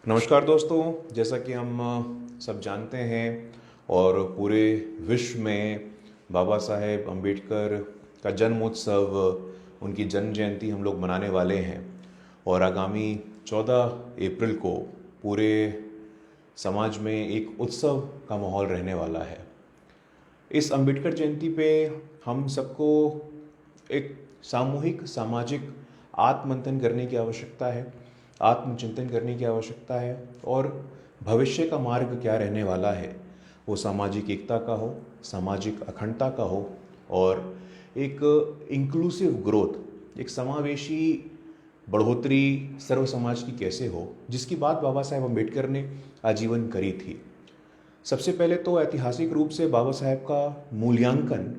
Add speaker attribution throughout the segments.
Speaker 1: नमस्कार दोस्तों। जैसा कि हम सब जानते हैं और पूरे विश्व में बाबा साहेब अम्बेडकर का जन्मोत्सव, उनकी जन्म जयंती हम लोग मनाने वाले हैं और आगामी 14 अप्रैल को पूरे समाज में एक उत्सव का माहौल रहने वाला है। इस अम्बेडकर जयंती पे हम सबको एक सामूहिक सामाजिक आत्ममंथन करने की आवश्यकता है, आत्मचिंतन करने की आवश्यकता है और भविष्य का मार्ग क्या रहने वाला है, वो सामाजिक एकता का हो, सामाजिक अखंडता का हो और एक इंक्लूसिव ग्रोथ, एक समावेशी बढ़ोतरी सर्व समाज की कैसे हो, जिसकी बात बाबा साहेब अम्बेडकर ने आजीवन करी थी। सबसे पहले तो ऐतिहासिक रूप से बाबा साहेब का मूल्यांकन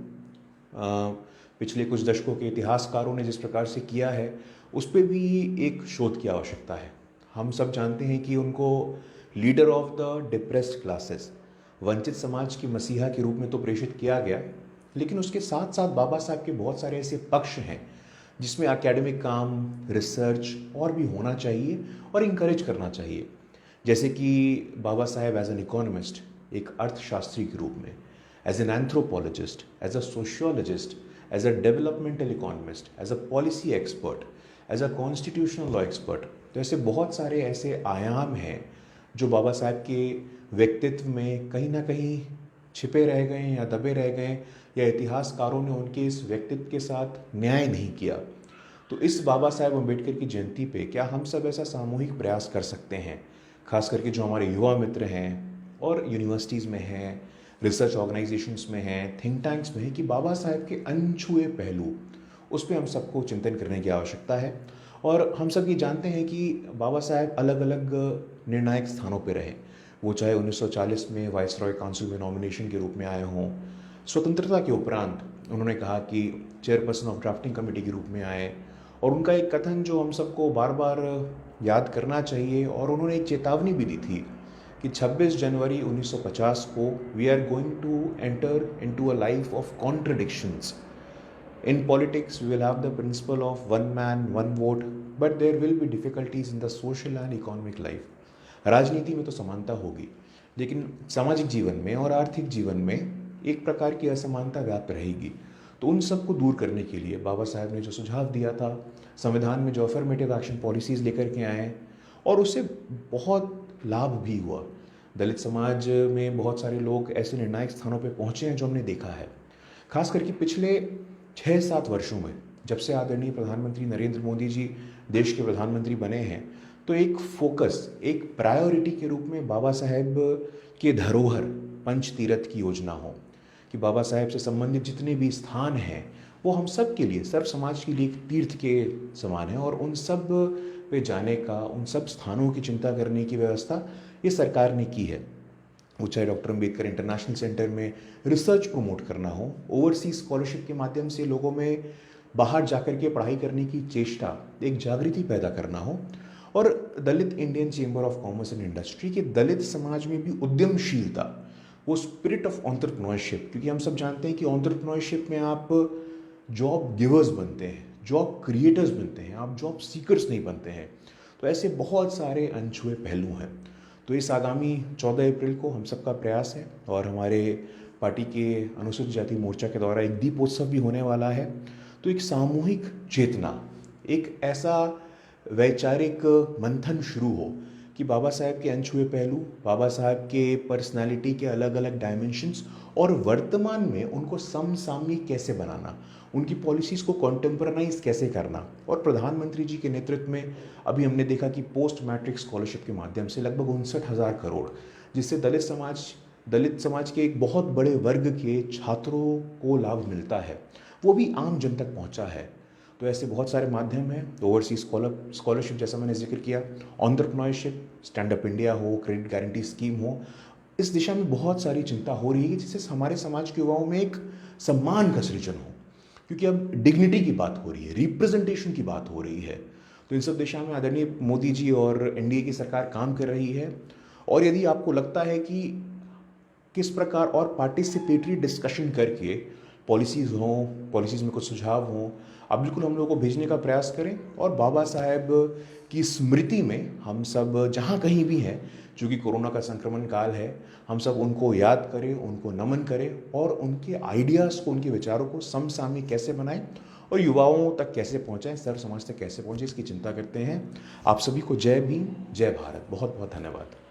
Speaker 1: पिछले कुछ दशकों के इतिहासकारों ने जिस प्रकार से किया है, उस पर भी एक शोध की आवश्यकता है। हम सब जानते हैं कि उनको leader of the depressed classes, वंचित समाज की मसीहा के रूप में तो प्रेषित किया गया, लेकिन उसके साथ साथ बाबा साहब के बहुत सारे ऐसे पक्ष हैं जिसमें एकेडमिक काम, रिसर्च और भी होना चाहिए और इंकरेज करना चाहिए। जैसे कि Baba Saheb as an economist, एक अर्थशास्त्री के रूप में, as an anthropologist, as a sociologist, as a developmental economist, as a policy expert, as a constitutional law expert. तो ऐसे बहुत सारे ऐसे आयाम हैं जो बाबा साहब के व्यक्तित्व में कहीं ना कहीं छिपे रह गए या दबे रह गए, या इतिहासकारों ने उनके इस व्यक्तित्व के साथ न्याय नहीं किया। तो इस बाबा साहेब अम्बेडकर की जयंती पे क्या हम सब ऐसा सामूहिक प्रयास कर सकते हैं, खास करके जो हमारे युवा मित्र हैं और यूनिवर्सिटीज़ में हैं, रिसर्च ऑर्गेनाइजेशंस में हैं, थिंक टैंक्स में हैं, कि बाबा साहेब के अनछुए पहलू, उस पर हम सबको चिंतन करने की आवश्यकता है। और हम सब ये जानते हैं कि बाबा साहेब अलग अलग निर्णायक स्थानों पर रहे। वो चाहे 1940 में वाइसरॉय काउंसिल में नॉमिनेशन के रूप में आए हों, स्वतंत्रता के उपरांत उन्होंने कहा कि चेयरपर्सन ऑफ ड्राफ्टिंग कमेटी के रूप में आए, और उनका एक कथन जो हम सबको बार बार याद करना चाहिए, और उन्होंने एक चेतावनी भी दी थी कि 26 जनवरी 1950 को we are going to enter into a life of contradictions. In politics we will have the principle of one man one vote, but there will be difficulties in the social and economic life. राजनीति में तो समानता होगी, लेकिन सामाजिक जीवन में और आर्थिक जीवन में एक प्रकार की असमानता व्याप्त रहेगी। तो उन सबको दूर करने के लिए बाबा साहब ने जो सुझाव दिया था, संविधान में जो अफर्मेटिव एक्शन पॉलिसीज़ लेकर के आए, और उससे बहुत लाभ भी हुआ। दलित समाज में बहुत सारे लोग ऐसे निर्णायक स्थानों पर पहुँचे हैं जो हमने देखा है। खास करके पिछले 6-7 वर्षों में, जब से आदरणीय प्रधानमंत्री नरेंद्र मोदी जी देश के प्रधानमंत्री बने हैं, तो एक फोकस, एक प्रायोरिटी के रूप में बाबा साहेब के धरोहर पंच तीर्थ की योजना हो, कि बाबा साहेब से संबंधित जितने भी स्थान हैं वो हम सब के लिए, सर्व समाज के लिए एक तीर्थ के समान है, और उन सब पे जाने का, उन सब स्थानों की चिंता करने की व्यवस्था ये सरकार ने की है। वो चाहे डॉक्टर अम्बेडकर इंटरनेशनल सेंटर में रिसर्च प्रमोट करना हो, ओवरसीज स्कॉलरशिप के माध्यम से लोगों में बाहर जाकर के पढ़ाई करने की चेष्टा, एक जागृति पैदा करना हो, और Dalit Indian Chamber of Commerce and Industry के दलित समाज में भी उद्यमशीलता, वो स्पिरिट ऑफ एंटरप्रेन्योरशिप, क्योंकि हम सब जानते हैं कि एंटरप्रेन्योरशिप में आप जॉब गिवर्स बनते हैं, जॉब क्रिएटर्स बनते हैं, आप जॉब सीकर्स नहीं बनते हैं। तो ऐसे बहुत सारे अनछुए पहलू हैं। तो इस आगामी 14 अप्रैल को हम सबका प्रयास है, और हमारे पार्टी के अनुसूचित जाति मोर्चा के द्वारा एक दीपोत्सव भी होने वाला है। तो एक सामूहिक चेतना, एक ऐसा वैचारिक मंथन शुरू हो कि बाबा साहेब के अनछुए पहलू, बाबा साहेब के पर्सनालिटी के अलग अलग डायमेंशंस, और वर्तमान में उनको समसामयिक कैसे बनाना, उनकी पॉलिसीज़ को कॉन्टेम्परनाइज कैसे करना। और प्रधानमंत्री जी के नेतृत्व में अभी हमने देखा कि पोस्ट मैट्रिक स्कॉलरशिप के माध्यम से लगभग 59,000 करोड़, जिससे दलित समाज के एक बहुत बड़े वर्ग के छात्रों को लाभ मिलता है, वो भी आम जन तक पहुंचा है। तो ऐसे बहुत सारे माध्यम हैं। ओवरसीज स्कॉलरशिप जैसा मैंने जिक्र किया, एंटरप्रेन्योरशिप, स्टैंड अप इंडिया हो, क्रेडिट गारंटी स्कीम हो, इस दिशा में बहुत सारी चिंता हो रही है जिससे हमारे समाज के युवाओं में एक सम्मान का सृजन हो, क्योंकि अब डिग्निटी की बात हो रही है, रिप्रेजेंटेशन की बात हो रही है। तो इन सब दिशा में आदरणीय मोदी जी और एनडीए की सरकार काम कर रही है। और यदि आपको लगता है कि किस प्रकार और पार्टिसिपेटरी डिस्कशन करके पॉलिसीज़ हों, पॉलिसीज़ में कुछ सुझाव हों, आप बिल्कुल हम लोगों को भेजने का प्रयास करें। और बाबा साहेब की स्मृति में हम सब जहाँ कहीं भी हैं, चूँकि कोरोना का संक्रमण काल है, हम सब उनको याद करें, उनको नमन करें और उनके आइडियाज़ को, उनके विचारों को समसामयिक कैसे बनाएं और युवाओं तक कैसे पहुँचाएं, सर्व समाज तक कैसे पहुँचे, इसकी चिंता करते हैं। आप सभी को जय भीम, जय भारत। बहुत बहुत धन्यवाद।